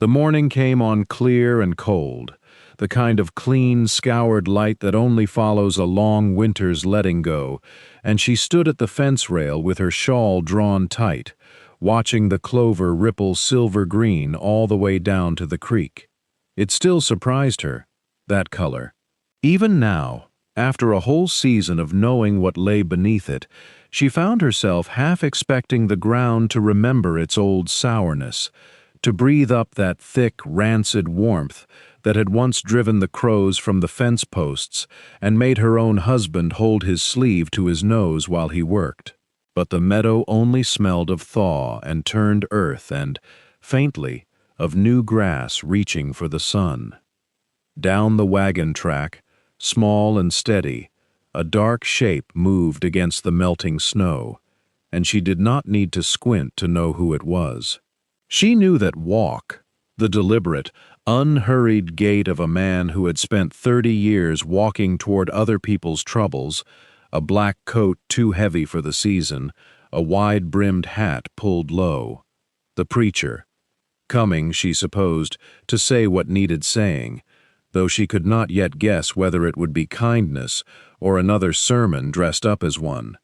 The morning came on clear and cold, the kind of clean, scoured light that only follows a long winter's letting go, and she stood at the fence rail with her shawl drawn tight, watching the clover ripple silver green all the way down to the creek. It still surprised her, that color. Even now, after a whole season of knowing what lay beneath it, she found herself half expecting the ground to remember its old sourness, to breathe up that thick, rancid warmth that had once driven the crows from the fence posts and made her own husband hold his sleeve to his nose while he worked. But the meadow only smelled of thaw and turned earth and, faintly, of new grass reaching for the sun. Down the wagon track, small and steady, a dark shape moved against the melting snow, and she did not need to squint to know who it was. She knew that walk, the deliberate, unhurried gait of a man who had spent 30 years walking toward other people's troubles, a black coat too heavy for the season, a wide-brimmed hat pulled low. The preacher, coming, she supposed, to say what needed saying, though she could not yet guess whether it would be kindness or another sermon dressed up as one.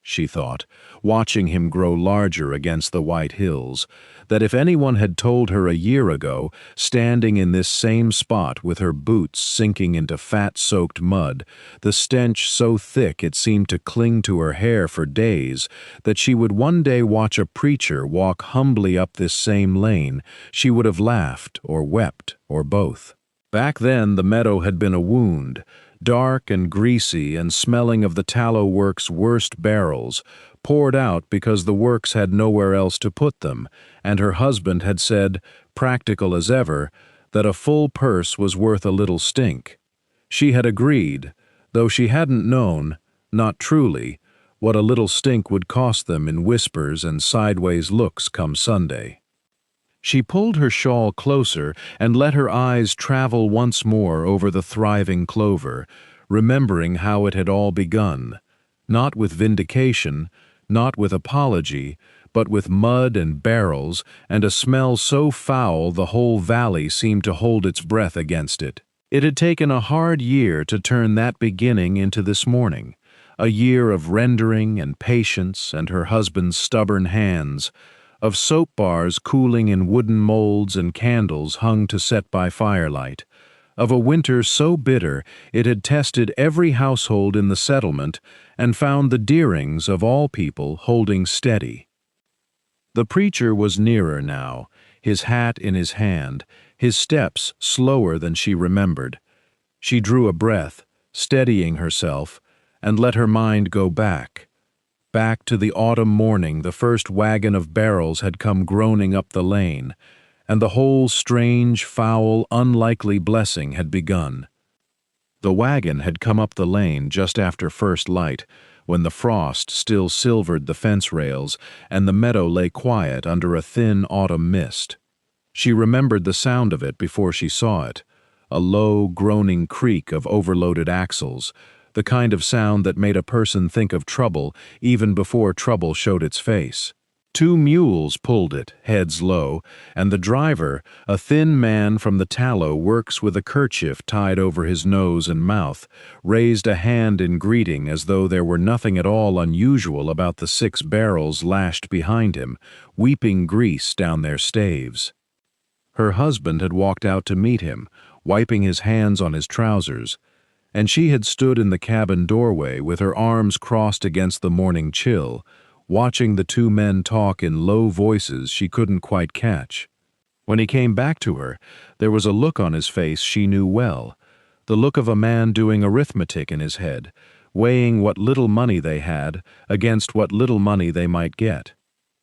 She thought, watching him grow larger against the white hills, that if anyone had told her a year ago, standing in this same spot with her boots sinking into fat-soaked mud, the stench so thick it seemed to cling to her hair for days, that she would one day watch a preacher walk humbly up this same lane, she would have laughed or wept or both. Back then the meadow had been a wound, dark and greasy and smelling of the tallow works' worst barrels, poured out because the works had nowhere else to put them, and her husband had said, practical as ever, that a full purse was worth a little stink. She had agreed, though she hadn't known, not truly, what a little stink would cost them in whispers and sideways looks come Sunday. She pulled her shawl closer and let her eyes travel once more over the thriving clover, remembering how it had all begun, not with vindication, not with apology, but with mud and barrels and a smell so foul the whole valley seemed to hold its breath against it. It had taken a hard year to turn that beginning into this morning, a year of rendering and patience and her husband's stubborn hands, of soap bars cooling in wooden molds and candles hung to set by firelight, of a winter so bitter it had tested every household in the settlement and found the Deerings of all people holding steady. The preacher was nearer now, his hat in his hand, his steps slower than she remembered. She drew a breath, steadying herself, and let her mind go back to the autumn morning the first wagon of barrels had come groaning up the lane, and the whole strange, foul, unlikely blessing had begun. The wagon had come up the lane just after first light, when the frost still silvered the fence rails and the meadow lay quiet under a thin autumn mist. She remembered the sound of it before she saw it, a low, groaning creak of overloaded axles, the kind of sound that made a person think of trouble even before trouble showed its face. 2 mules pulled it, heads low, and the driver, a thin man from the Tallow works with a kerchief tied over his nose and mouth, raised a hand in greeting as though there were nothing at all unusual about the 6 barrels lashed behind him, weeping grease down their staves. Her husband had walked out to meet him, wiping his hands on his trousers, and she had stood in the cabin doorway with her arms crossed against the morning chill, watching the 2 men talk in low voices she couldn't quite catch. When he came back to her, there was a look on his face she knew well, the look of a man doing arithmetic in his head, weighing what little money they had against what little money they might get.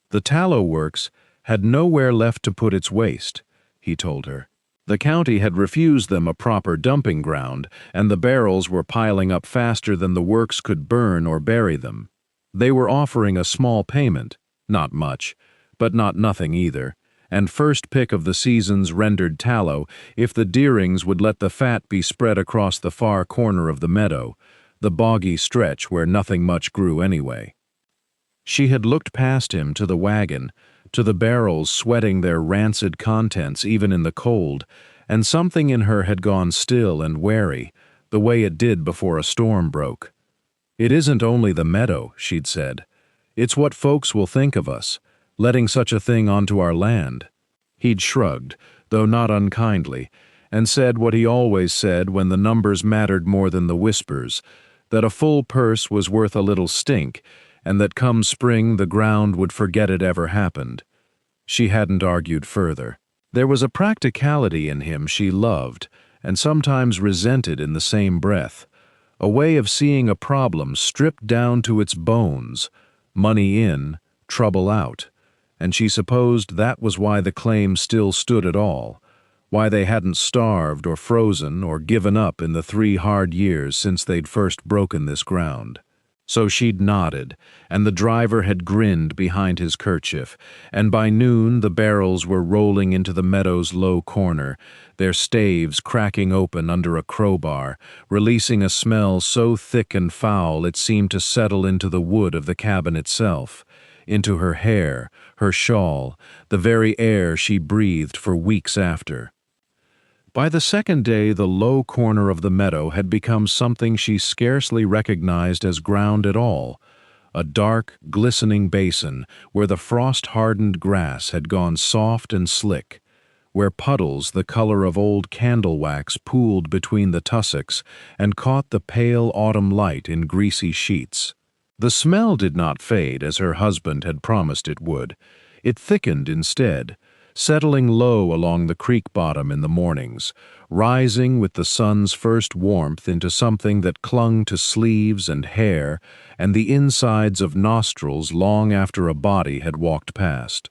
The tallow works had nowhere left to put its waste, he told her. The county had refused them a proper dumping ground, and the barrels were piling up faster than the works could burn or bury them. They were offering a small payment, not much, but not nothing either, and first pick of the season's rendered tallow if the Deerings would let the fat be spread across the far corner of the meadow, the boggy stretch where nothing much grew anyway. She had looked past him to the wagon, to the barrels sweating their rancid contents even in the cold, and something in her had gone still and wary, the way it did before a storm broke. "It isn't only the meadow," she'd said. "It's what folks will think of us, letting such a thing onto our land." He'd shrugged, though not unkindly, and said what he always said when the numbers mattered more than the whispers, that a full purse was worth a little stink, and that come spring the ground would forget it ever happened. She hadn't argued further. There was a practicality in him she loved, and sometimes resented in the same breath, a way of seeing a problem stripped down to its bones, money in, trouble out, and she supposed that was why the claim still stood at all, why they hadn't starved or frozen or given up in the 3 hard years since they'd first broken this ground. So she'd nodded, and the driver had grinned behind his kerchief, and by noon the barrels were rolling into the meadow's low corner, their staves cracking open under a crowbar, releasing a smell so thick and foul it seemed to settle into the wood of the cabin itself, into her hair, her shawl, the very air she breathed for weeks after. By the second day, the low corner of the meadow had become something she scarcely recognized as ground at all, a dark, glistening basin where the frost-hardened grass had gone soft and slick, where puddles the color of old candle wax pooled between the tussocks and caught the pale autumn light in greasy sheets. The smell did not fade as her husband had promised it would. It thickened instead, settling low along the creek bottom in the mornings, rising with the sun's first warmth into something that clung to sleeves and hair and the insides of nostrils long after a body had walked past.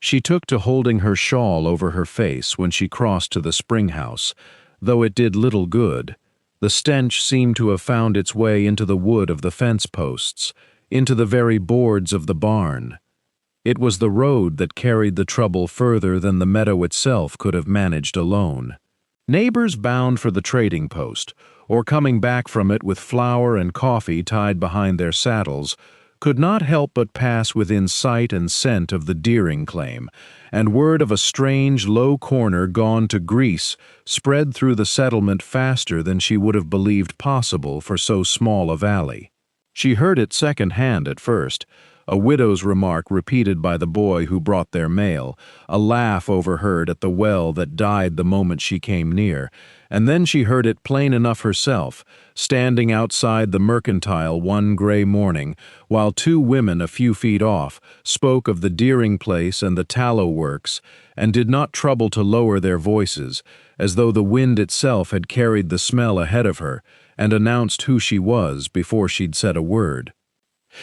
She took to holding her shawl over her face when she crossed to the spring house, though it did little good. The stench seemed to have found its way into the wood of the fence posts, into the very boards of the barn. It was the road that carried the trouble further than the meadow itself could have managed alone. Neighbors bound for the trading post, or coming back from it with flour and coffee tied behind their saddles, could not help but pass within sight and scent of the Deering claim, and word of a strange low corner gone to grease spread through the settlement faster than she would have believed possible for so small a valley. She heard it second-hand at first, a widow's remark repeated by the boy who brought their mail, a laugh overheard at the well that died the moment she came near, and then she heard it plain enough herself, standing outside the mercantile one gray morning, while 2 women a few feet off spoke of the Deering place and the tallow works, and did not trouble to lower their voices, as though the wind itself had carried the smell ahead of her, and announced who she was before she'd said a word.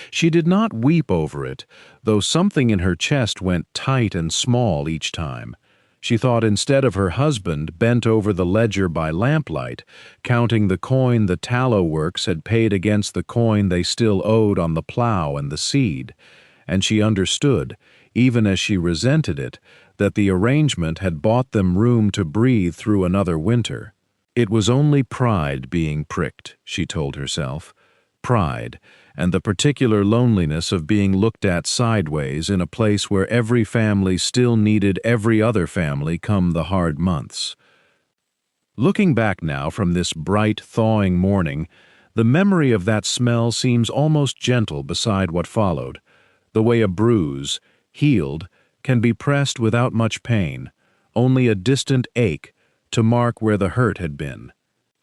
She did not weep over it, though something in her chest went tight and small each time. She thought instead of her husband bent over the ledger by lamplight, counting the coin the tallow works had paid against the coin they still owed on the plow and the seed, and she understood, even as she resented it, that the arrangement had bought them room to breathe through another winter. It was only pride being pricked, she told herself. Pride, and the particular loneliness of being looked at sideways in a place where every family still needed every other family come the hard months. Looking back now from this bright, thawing morning, the memory of that smell seems almost gentle beside what followed, the way a bruise, healed, can be pressed without much pain, only a distant ache to mark where the hurt had been.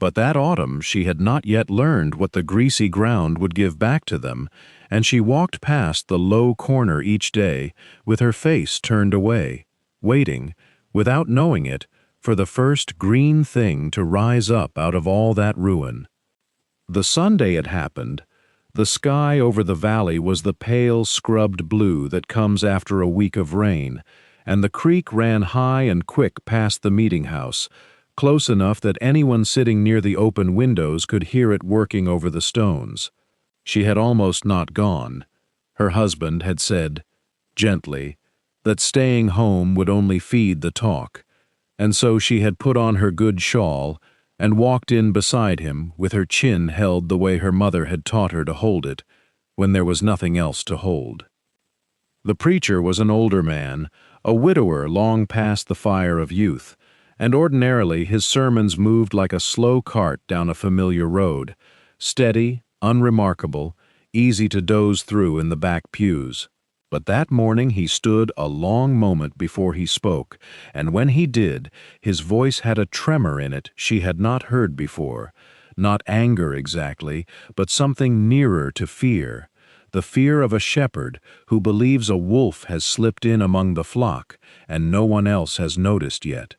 But that autumn she had not yet learned what the greasy ground would give back to them, and she walked past the low corner each day with her face turned away, waiting, without knowing it, for the first green thing to rise up out of all that ruin. The Sunday it happened, the sky over the valley was the pale scrubbed blue that comes after a week of rain, and the creek ran high and quick past the meeting house, close enough that anyone sitting near the open windows could hear it working over the stones. She had almost not gone. Her husband had said, gently, that staying home would only feed the talk, and so she had put on her good shawl and walked in beside him with her chin held the way her mother had taught her to hold it, when there was nothing else to hold. The preacher was an older man, a widower long past the fire of youth, and ordinarily his sermons moved like a slow cart down a familiar road, steady, unremarkable, easy to doze through in the back pews. But that morning he stood a long moment before he spoke, and when he did, his voice had a tremor in it she had not heard before. Not anger exactly, but something nearer to fear. The fear of a shepherd who believes a wolf has slipped in among the flock, and no one else has noticed yet.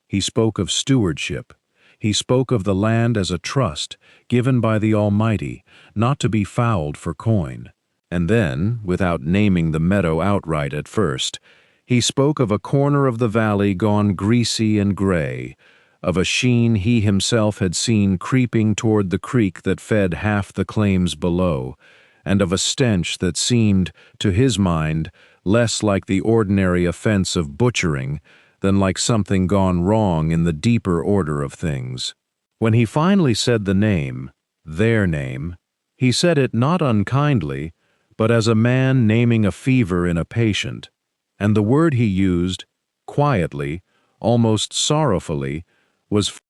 He spoke of stewardship. He spoke of the land as a trust, given by the Almighty, not to be fouled for coin. And then, without naming the meadow outright at first, he spoke of a corner of the valley gone greasy and gray, of a sheen he himself had seen creeping toward the creek that fed half the claims below, and of a stench that seemed, to his mind, less like the ordinary offense of butchering than like something gone wrong in the deeper order of things. When he finally said the name, their name, he said it not unkindly, but as a man naming a fever in a patient, and the word he used, quietly, almost sorrowfully, was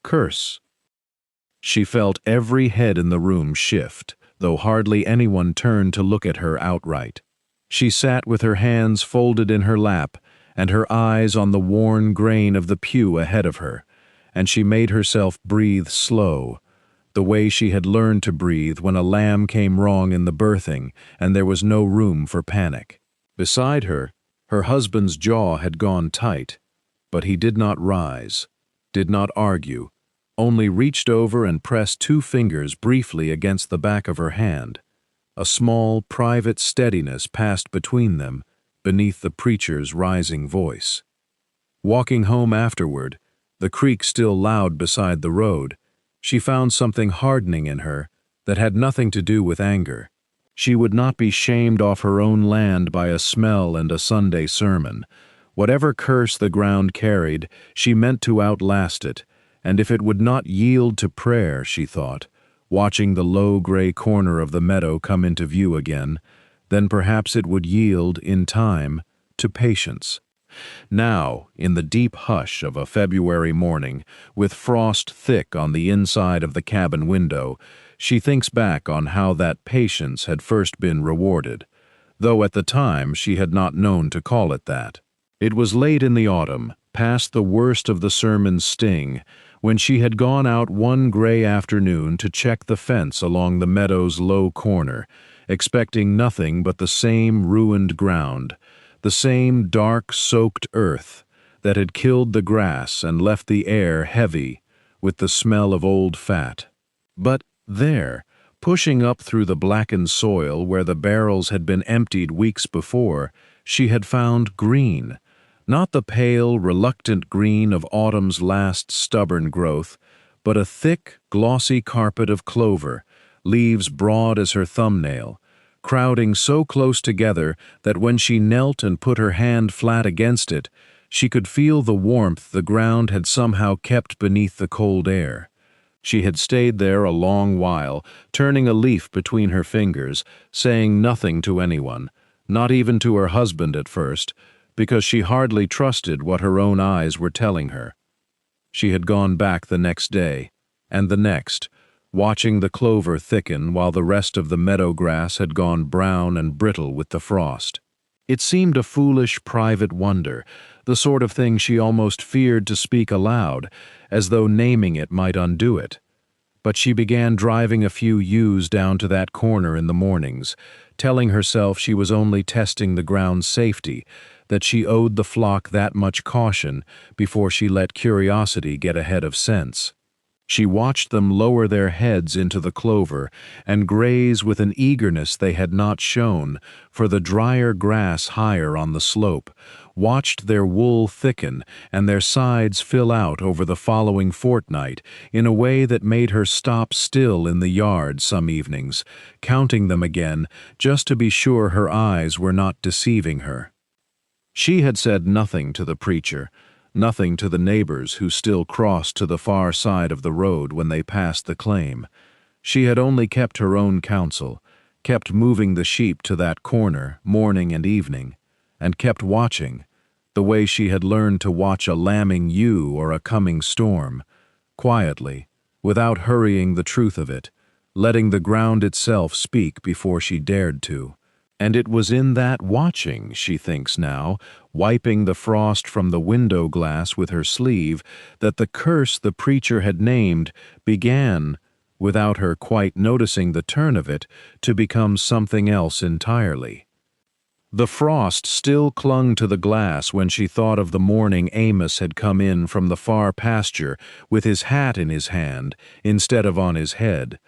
curse. She felt every head in the room shift, though hardly anyone turned to look at her outright. She sat with her hands folded in her lap, and her eyes on the worn grain of the pew ahead of her, and she made herself breathe slow, the way she had learned to breathe when a lamb came wrong in the birthing and there was no room for panic. Beside her, her husband's jaw had gone tight, but he did not rise, did not argue, only reached over and pressed 2 fingers briefly against the back of her hand. A small, private steadiness passed between them, beneath the preacher's rising voice. Walking home afterward, the creek still loud beside the road, she found something hardening in her that had nothing to do with anger. She would not be shamed off her own land by a smell and a Sunday sermon. Whatever curse the ground carried, she meant to outlast it, and if it would not yield to prayer, she thought, watching the low gray corner of the meadow come into view again, then perhaps it would yield, in time, to patience. Now, in the deep hush of a February morning, with frost thick on the inside of the cabin window, she thinks back on how that patience had first been rewarded, though at the time she had not known to call it that. It was late in the autumn, past the worst of the sermon's sting, when she had gone out one gray afternoon to check the fence along the meadow's low corner, expecting nothing but the same ruined ground, the same dark, soaked earth that had killed the grass and left the air heavy with the smell of old fat. But there, pushing up through the blackened soil where the barrels had been emptied weeks before, she had found green, not the pale, reluctant green of autumn's last stubborn growth, but a thick, glossy carpet of clover, leaves broad as her thumbnail, crowding so close together that when she knelt and put her hand flat against it, she could feel the warmth the ground had somehow kept beneath the cold air. She had stayed there a long while, turning a leaf between her fingers, saying nothing to anyone, not even to her husband at first, because she hardly trusted what her own eyes were telling her. She had gone back the next day, and the next, watching the clover thicken while the rest of the meadow grass had gone brown and brittle with the frost. It seemed a foolish private wonder, the sort of thing she almost feared to speak aloud, as though naming it might undo it. But she began driving a few ewes down to that corner in the mornings, telling herself she was only testing the ground's safety, that she owed the flock that much caution before she let curiosity get ahead of sense. She watched them lower their heads into the clover and graze with an eagerness they had not shown for the drier grass higher on the slope, watched their wool thicken and their sides fill out over the following fortnight in a way that made her stop still in the yard some evenings, counting them again just to be sure her eyes were not deceiving her. She had said nothing to the preacher, nothing to the neighbors who still crossed to the far side of the road when they passed the claim. She had only kept her own counsel, kept moving the sheep to that corner, morning and evening, and kept watching, the way she had learned to watch a lambing ewe or a coming storm, quietly, without hurrying the truth of it, letting the ground itself speak before she dared to. And it was in that watching, she thinks now, wiping the frost from the window glass with her sleeve, that the curse the preacher had named began, without her quite noticing the turn of it, to become something else entirely. The frost still clung to the glass when she thought of the morning Amos had come in from the far pasture with his hat in his hand instead of on his head,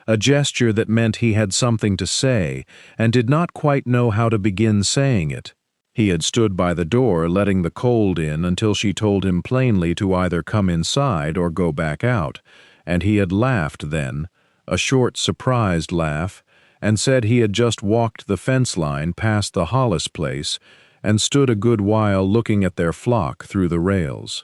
a gesture that meant he had something to say and did not quite know how to begin saying it. He had stood by the door letting the cold in until she told him plainly to either come inside or go back out, and he had laughed then, a short surprised laugh, and said he had just walked the fence line past the Hollis place and stood a good while looking at their flock through the rails.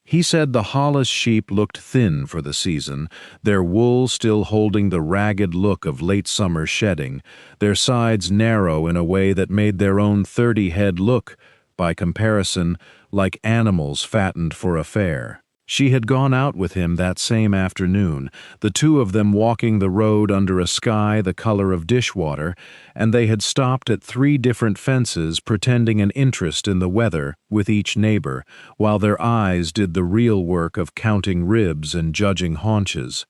He said the Hollis sheep looked thin for the season, their wool still holding the ragged look of late summer shedding, their sides narrow in a way that made their own 30-head look, by comparison, like animals fattened for a fair. She had gone out with him that same afternoon, the two of them walking the road under a sky the color of dishwater, and they had stopped at 3 different fences pretending an interest in the weather with each neighbor, while their eyes did the real work of counting ribs and judging haunches.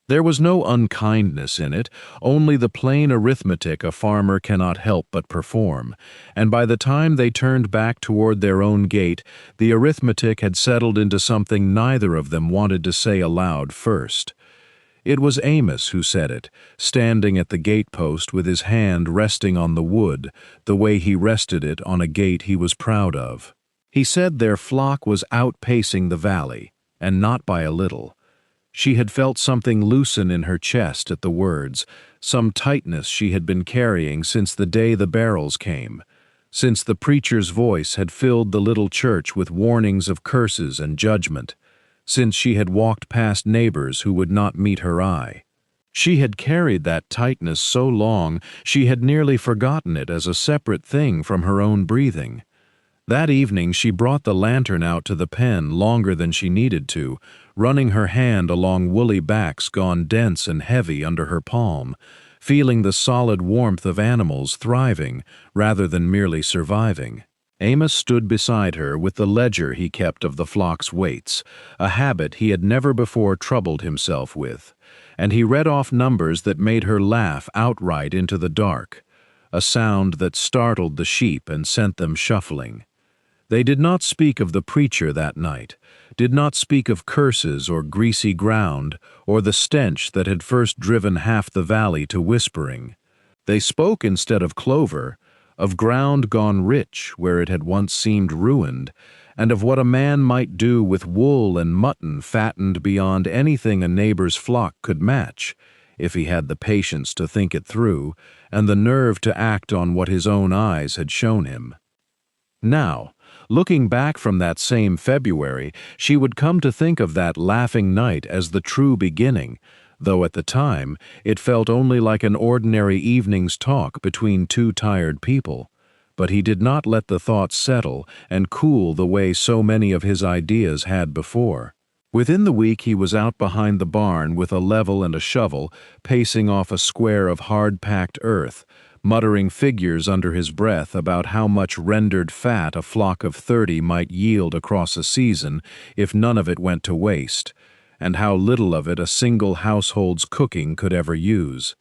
There was no unkindness in it, only the plain arithmetic a farmer cannot help but perform, and by the time they turned back toward their own gate, the arithmetic had settled into something neither of them wanted to say aloud first. It was Amos who said it, standing at the gate-post with his hand resting on the wood, the way he rested it on a gate he was proud of. He said their flock was outpacing the valley, and not by a little. She had felt something loosen in her chest at the words, some tightness she had been carrying since the day the barrels came, since the preacher's voice had filled the little church with warnings of curses and judgment, since she had walked past neighbors who would not meet her eye. She had carried that tightness so long she had nearly forgotten it as a separate thing from her own breathing. That evening she brought the lantern out to the pen longer than she needed to, running her hand along woolly backs gone dense and heavy under her palm, feeling the solid warmth of animals thriving rather than merely surviving. Amos stood beside her with the ledger he kept of the flock's weights, a habit he had never before troubled himself with, and he read off numbers that made her laugh outright into the dark, a sound that startled the sheep and sent them shuffling. They did not speak of the preacher that night, did not speak of curses or greasy ground or the stench that had first driven half the valley to whispering. They spoke instead of clover, of ground gone rich where it had once seemed ruined, and of what a man might do with wool and mutton fattened beyond anything a neighbor's flock could match, if he had the patience to think it through and the nerve to act on what his own eyes had shown him. Now, looking back from that same February, she would come to think of that laughing night as the true beginning, though at the time it felt only like an ordinary evening's talk between 2 tired people. But he did not let the thoughts settle and cool the way so many of his ideas had before. Within the week he was out behind the barn with a level and a shovel, pacing off a square of hard-packed earth, muttering figures under his breath about how much rendered fat a flock of 30 might yield across a season if none of it went to waste, and how little of it a single household's cooking could ever use.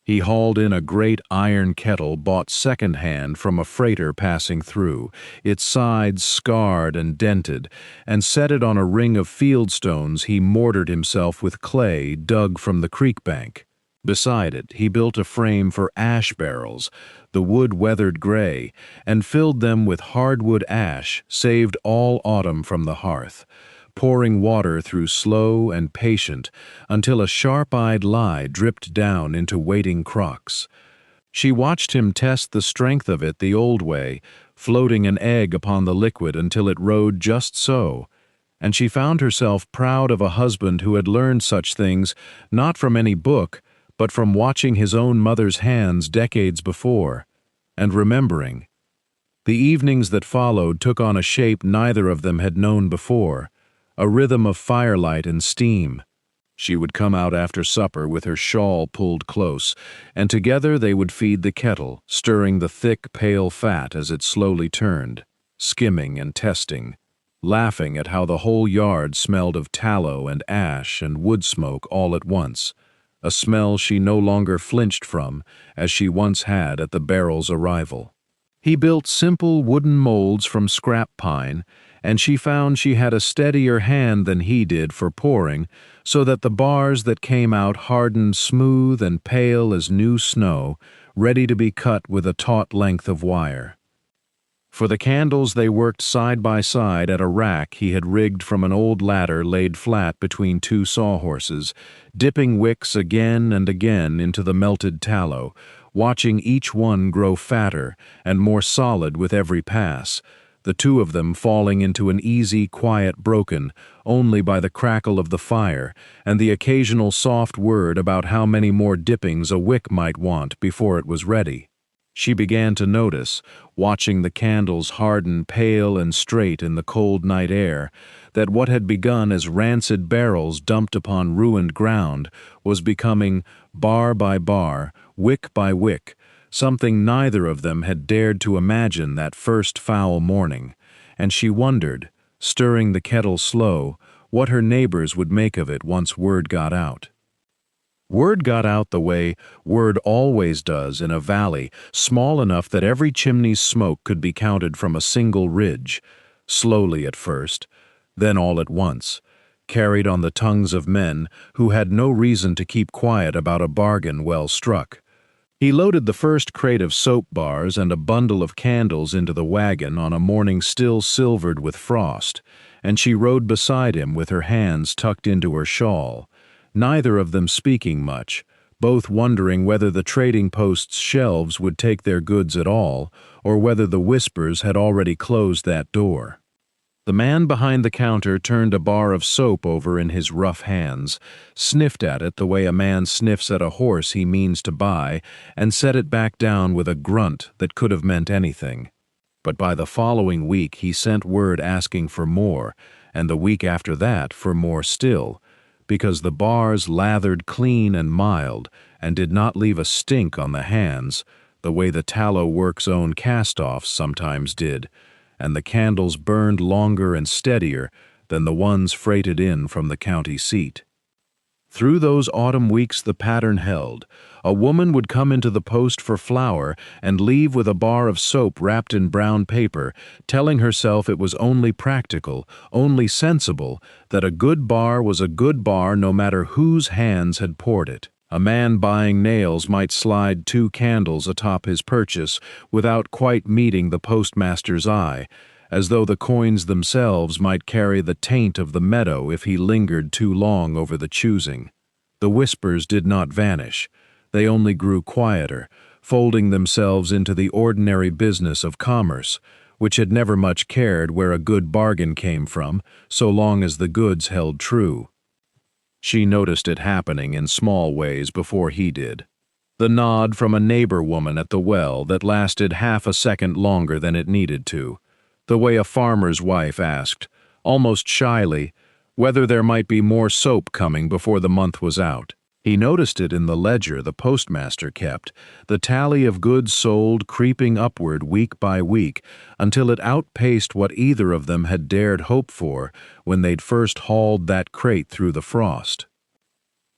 He hauled in a great iron kettle bought second-hand from a freighter passing through, its sides scarred and dented, and set it on a ring of field stones he mortared himself with clay dug from the creek bank. Beside it, he built a frame for ash barrels, the wood weathered gray, and filled them with hardwood ash saved all autumn from the hearth, pouring water through slow and patient until a sharp-eyed lye dripped down into waiting crocks. She watched him test the strength of it the old way, floating an egg upon the liquid until it rode just so, and she found herself proud of a husband who had learned such things not from any book, but from watching his own mother's hands decades before, and remembering. The evenings that followed took on a shape neither of them had known before, a rhythm of firelight and steam. She would come out after supper with her shawl pulled close, and together they would feed the kettle, stirring the thick, pale fat as it slowly turned, skimming and testing, laughing at how the whole yard smelled of tallow and ash and wood smoke all at once, a smell she no longer flinched from as she once had at the barrel's arrival. He built simple wooden molds from scrap pine, and she found she had a steadier hand than he did for pouring, so that the bars that came out hardened smooth and pale as new snow, ready to be cut with a taut length of wire. For the candles they worked side by side at a rack he had rigged from an old ladder laid flat between two sawhorses, dipping wicks again and again into the melted tallow, watching each one grow fatter and more solid with every pass, the two of them falling into an easy, quiet broken only by the crackle of the fire and the occasional soft word about how many more dippings a wick might want before it was ready. She began to notice, watching the candles harden pale and straight in the cold night air, that what had begun as rancid barrels dumped upon ruined ground was becoming, bar by bar, wick by wick, something neither of them had dared to imagine that first foul morning, and she wondered, stirring the kettle slow, what her neighbors would make of it once word got out. Word got out the way word always does in a valley small enough that every chimney's smoke could be counted from a single ridge, slowly at first, then all at once, carried on the tongues of men who had no reason to keep quiet about a bargain well struck. He loaded the first crate of soap bars and a bundle of candles into the wagon on a morning still silvered with frost, and she rode beside him with her hands tucked into her shawl, neither of them speaking much, both wondering whether the trading post's shelves would take their goods at all, or whether the whispers had already closed that door. The man behind the counter turned a bar of soap over in his rough hands, sniffed at it the way a man sniffs at a horse he means to buy, and set it back down with a grunt that could have meant anything. But by the following week he sent word asking for more, and the week after that for more still, because the bars lathered clean and mild and did not leave a stink on the hands, the way the tallow work's own cast-offs sometimes did, and the candles burned longer and steadier than the ones freighted in from the county seat. Through those autumn weeks the pattern held. A woman would come into the post for flour and leave with a bar of soap wrapped in brown paper, telling herself it was only practical, only sensible, that a good bar was a good bar no matter whose hands had poured it. A man buying nails might slide 2 candles atop his purchase without quite meeting the postmaster's eye, as though the coins themselves might carry the taint of the Meadow if he lingered too long over the choosing. The whispers did not vanish. They only grew quieter, folding themselves into the ordinary business of commerce, which had never much cared where a good bargain came from, so long as the goods held true. She noticed it happening in small ways before he did. The nod from a neighbor woman at the well that lasted half a second longer than it needed to. The way a farmer's wife asked, almost shyly, whether there might be more soap coming before the month was out. He noticed it in the ledger the postmaster kept, the tally of goods sold creeping upward week by week until it outpaced what either of them had dared hope for when they'd first hauled that crate through the frost.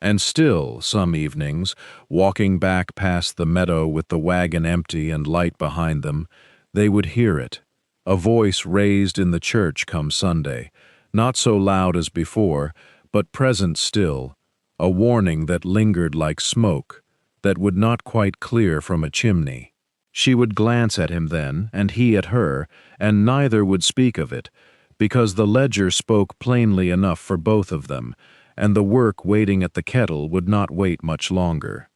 And still, some evenings, walking back past the meadow with the wagon empty and light behind them, they would hear it, a voice raised in the church come Sunday, not so loud as before, but present still, a warning that lingered like smoke, that would not quite clear from a chimney. She would glance at him then, and he at her, and neither would speak of it, because the ledger spoke plainly enough for both of them, and the work waiting at the kettle would not wait much longer.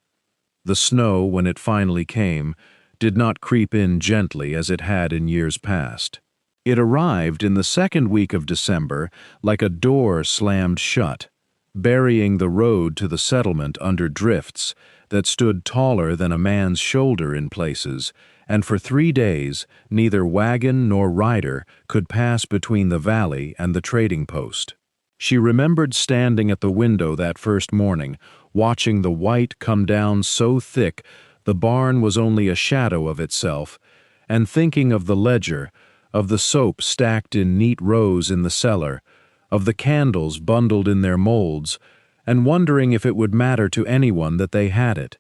The snow, when it finally came, did not creep in gently as it had in years past. It arrived in the second week of December like a door slammed shut, burying the road to the settlement under drifts that stood taller than a man's shoulder in places, and for 3 days neither wagon nor rider could pass between the valley and the trading post. She remembered standing at the window that first morning, watching the white come down so thick the barn was only a shadow of itself, and thinking of the ledger, of the soap stacked in neat rows in the cellar, of the candles bundled in their molds, and wondering if it would matter to anyone that they had it.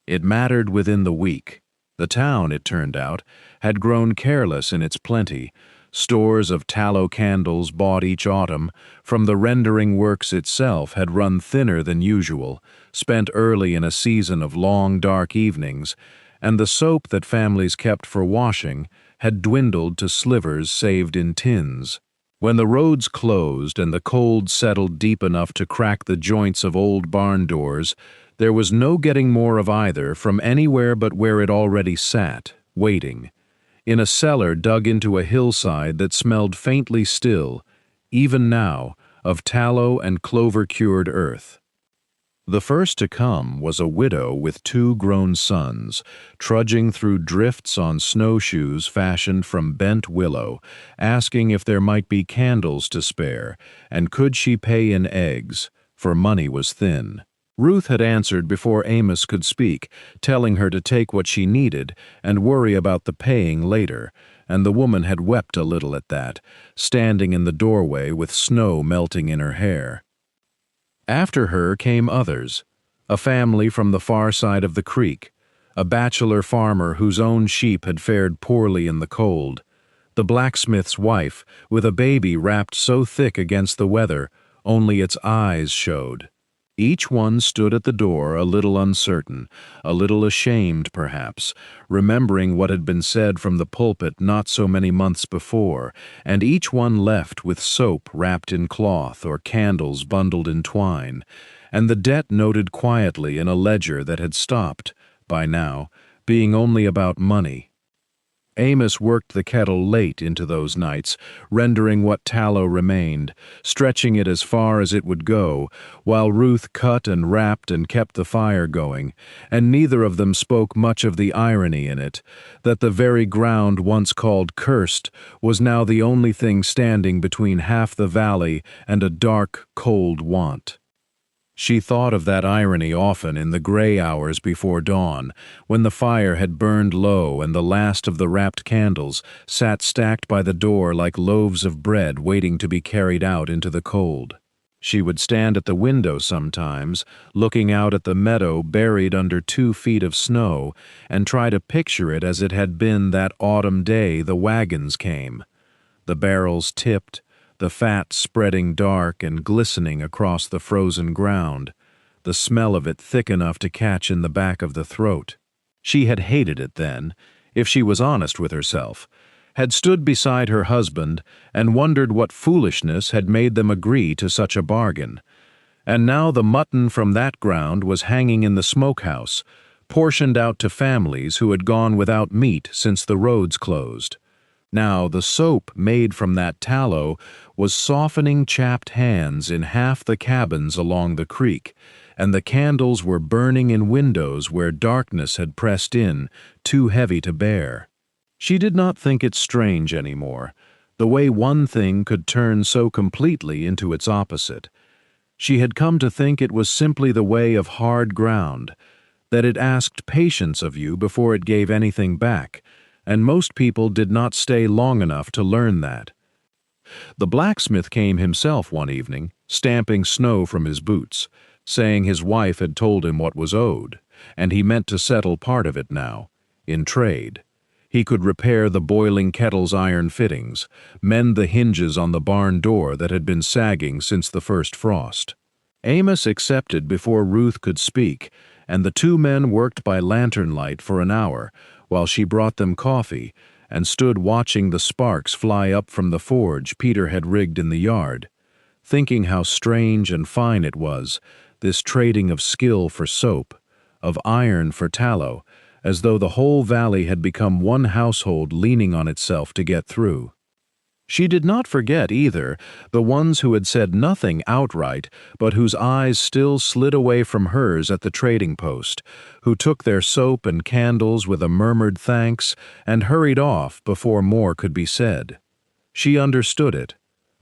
It mattered within the week. The town, it turned out, had grown careless in its plenty. Stores of tallow candles bought each autumn from the rendering works itself had run thinner than usual, spent early in a season of long dark evenings, and the soap that families kept for washing had dwindled to slivers saved in tins. When the roads closed and the cold settled deep enough to crack the joints of old barn doors, there was no getting more of either from anywhere but where it already sat, waiting, in a cellar dug into a hillside that smelled faintly still, even now, of tallow and clover-cured earth. The first to come was a widow with 2 grown sons, trudging through drifts on snowshoes fashioned from bent willow, asking if there might be candles to spare, and could she pay in eggs, for money was thin. Ruth had answered before Amos could speak, telling her to take what she needed and worry about the paying later, and the woman had wept a little at that, standing in the doorway with snow melting in her hair. After her came others, a family from the far side of the creek, a bachelor farmer whose own sheep had fared poorly in the cold, the blacksmith's wife with a baby wrapped so thick against the weather only its eyes showed. Each one stood at the door a little uncertain, a little ashamed perhaps, remembering what had been said from the pulpit not so many months before, and each one left with soap wrapped in cloth or candles bundled in twine, and the debt noted quietly in a ledger that had stopped, by now, being only about money. Amos worked the kettle late into those nights, rendering what tallow remained, stretching it as far as it would go, while Ruth cut and wrapped and kept the fire going, and neither of them spoke much of the irony in it, that the very ground once called cursed was now the only thing standing between half the valley and a dark, cold want. She thought of that irony often in the gray hours before dawn, when the fire had burned low and the last of the wrapped candles sat stacked by the door like loaves of bread waiting to be carried out into the cold. She would stand at the window sometimes, looking out at the meadow buried under 2 feet of snow, and try to picture it as it had been that autumn day the wagons came. The barrels tipped, the fat spreading dark and glistening across the frozen ground, the smell of it thick enough to catch in the back of the throat. She had hated it then, if she was honest with herself, had stood beside her husband and wondered what foolishness had made them agree to such a bargain. And now the mutton from that ground was hanging in the smokehouse, portioned out to families who had gone without meat since the roads closed. Now the soap made from that tallow was softening chapped hands in half the cabins along the creek, and the candles were burning in windows where darkness had pressed in, too heavy to bear. She did not think it strange anymore, the way one thing could turn so completely into its opposite. She had come to think it was simply the way of hard ground, that it asked patience of you before it gave anything back, and most people did not stay long enough to learn that. The blacksmith came himself one evening, stamping snow from his boots, saying his wife had told him what was owed, and he meant to settle part of it now, in trade. He could repair the boiling kettle's iron fittings, mend the hinges on the barn door that had been sagging since the first frost. Amos accepted before Ruth could speak, and the 2 men worked by lantern light for an hour, while she brought them coffee, and stood watching the sparks fly up from the forge Peter had rigged in the yard, thinking how strange and fine it was, this trading of skill for soap, of iron for tallow, as though the whole valley had become one household leaning on itself to get through. She did not forget, either, the ones who had said nothing outright, but whose eyes still slid away from hers at the trading post, who took their soap and candles with a murmured thanks and hurried off before more could be said. She understood it.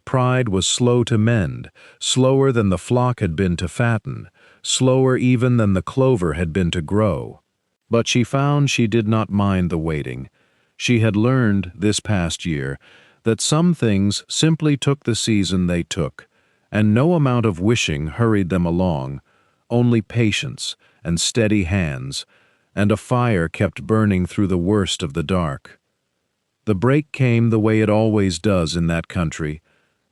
Pride was slow to mend, slower than the flock had been to fatten, slower even than the clover had been to grow. But she found she did not mind the waiting. She had learned, this past year, that some things simply took the season they took, and no amount of wishing hurried them along, only patience and steady hands, and a fire kept burning through the worst of the dark. The break came the way it always does in that country,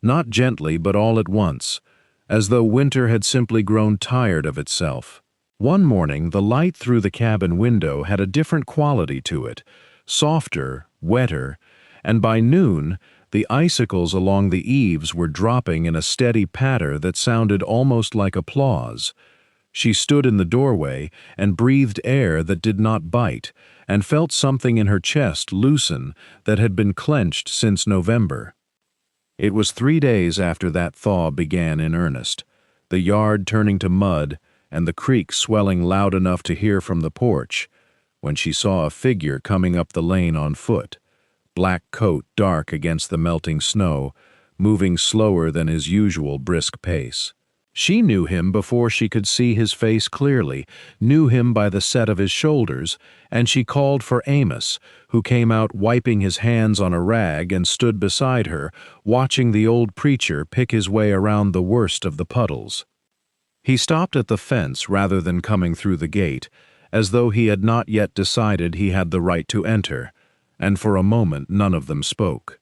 not gently but all at once, as though winter had simply grown tired of itself. One morning the light through the cabin window had a different quality to it, softer, wetter, and by noon the icicles along the eaves were dropping in a steady patter that sounded almost like applause. She stood in the doorway and breathed air that did not bite, and felt something in her chest loosen that had been clenched since November. It was 3 days after that thaw began in earnest, the yard turning to mud and the creek swelling loud enough to hear from the porch, when she saw a figure coming up the lane on foot, black coat dark against the melting snow, moving slower than his usual brisk pace. She knew him before she could see his face clearly, knew him by the set of his shoulders, and she called for Amos, who came out wiping his hands on a rag and stood beside her, watching the old preacher pick his way around the worst of the puddles. He stopped at the fence rather than coming through the gate, as though he had not yet decided he had the right to enter, and for a moment none of them spoke.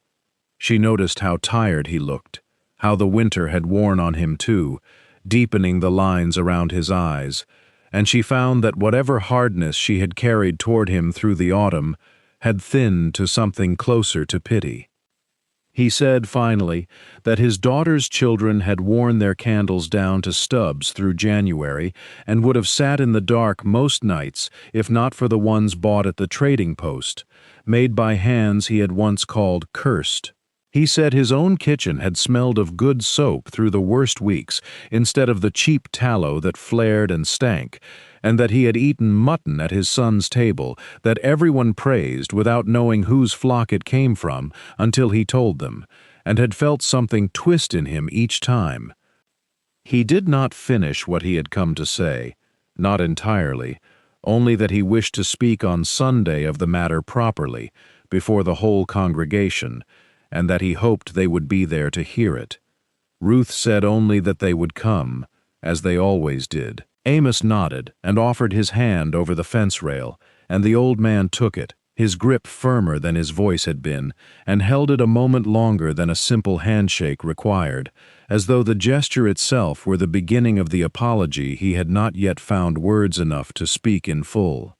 She noticed how tired he looked, how the winter had worn on him too, deepening the lines around his eyes, and she found that whatever hardness she had carried toward him through the autumn had thinned to something closer to pity. He said, finally, that his daughter's children had worn their candles down to stubs through January and would have sat in the dark most nights if not for the ones bought at the trading post, made by hands he had once called cursed. He said his own kitchen had smelled of good soap through the worst weeks instead of the cheap tallow that flared and stank, and that he had eaten mutton at his son's table that everyone praised without knowing whose flock it came from until he told them, and had felt something twist in him each time. He did not finish what he had come to say, not entirely, only that he wished to speak on Sunday of the matter properly, before the whole congregation, and that he hoped they would be there to hear it. Ruth said only that they would come, as they always did. Amos nodded and offered his hand over the fence rail, and the old man took it, his grip firmer than his voice had been, and held it a moment longer than a simple handshake required, as though the gesture itself were the beginning of the apology he had not yet found words enough to speak in full.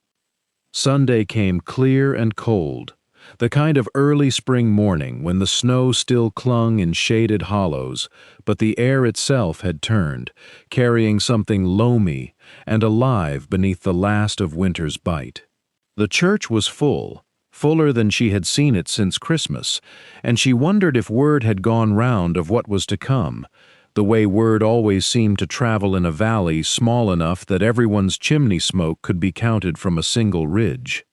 Sunday came clear and cold, the kind of early spring morning when the snow still clung in shaded hollows, but the air itself had turned, carrying something loamy and alive beneath the last of winter's bite. The church was full, fuller than she had seen it since Christmas, and she wondered if word had gone round of what was to come, the way word always seemed to travel in a valley small enough that everyone's chimney smoke could be counted from a single ridge.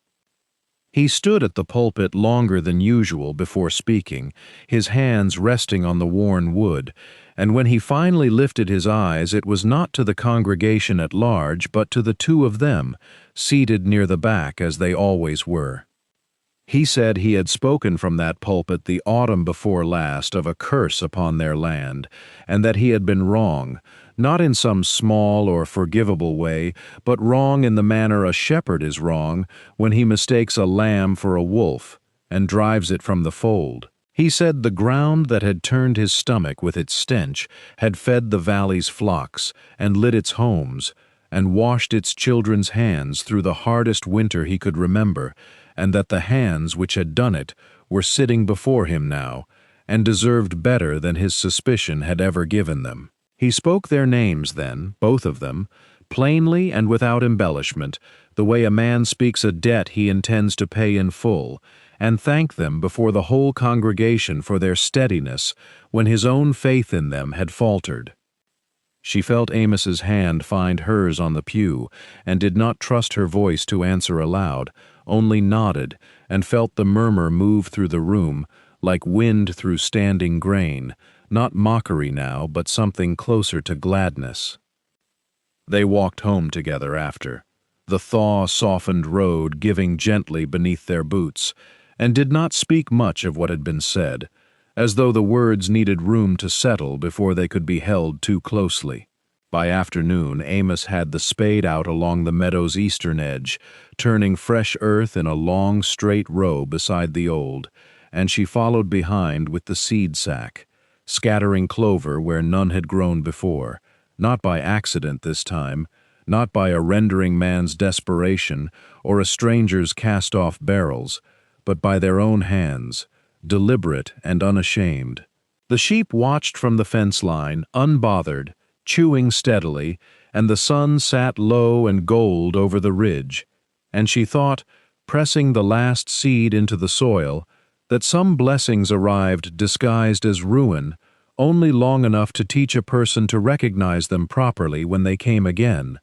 He stood at the pulpit longer than usual before speaking, his hands resting on the worn wood, and when he finally lifted his eyes it was not to the congregation at large but to the two of them, seated near the back as they always were. He said he had spoken from that pulpit the autumn before last of a curse upon their land, and that he had been wrong, not in some small or forgivable way, but wrong in the manner a shepherd is wrong when he mistakes a lamb for a wolf and drives it from the fold. He said the ground that had turned his stomach with its stench had fed the valley's flocks and lit its homes and washed its children's hands through the hardest winter he could remember, and that the hands which had done it were sitting before him now, and deserved better than his suspicion had ever given them. He spoke their names then, both of them, plainly and without embellishment, the way a man speaks a debt he intends to pay in full, and thank them before the whole congregation for their steadiness when his own faith in them had faltered. She felt Amos's hand find hers on the pew, and did not trust her voice to answer aloud, only nodded, and felt the murmur move through the room, like wind through standing grain, not mockery now, but something closer to gladness. They walked home together after, the thaw-softened road giving gently beneath their boots, and did not speak much of what had been said, as though the words needed room to settle before they could be held too closely. By afternoon, Amos had the spade out along the meadow's eastern edge, turning fresh earth in a long, straight row beside the old, and she followed behind with the seed sack, scattering clover where none had grown before, not by accident this time, not by a rendering man's desperation or a stranger's cast-off barrels, but by their own hands, deliberate and unashamed. The sheep watched from the fence line, unbothered, chewing steadily, and the sun sat low and gold over the ridge, and she thought, pressing the last seed into the soil, that some blessings arrived disguised as ruin, only long enough to teach a person to recognize them properly when they came again.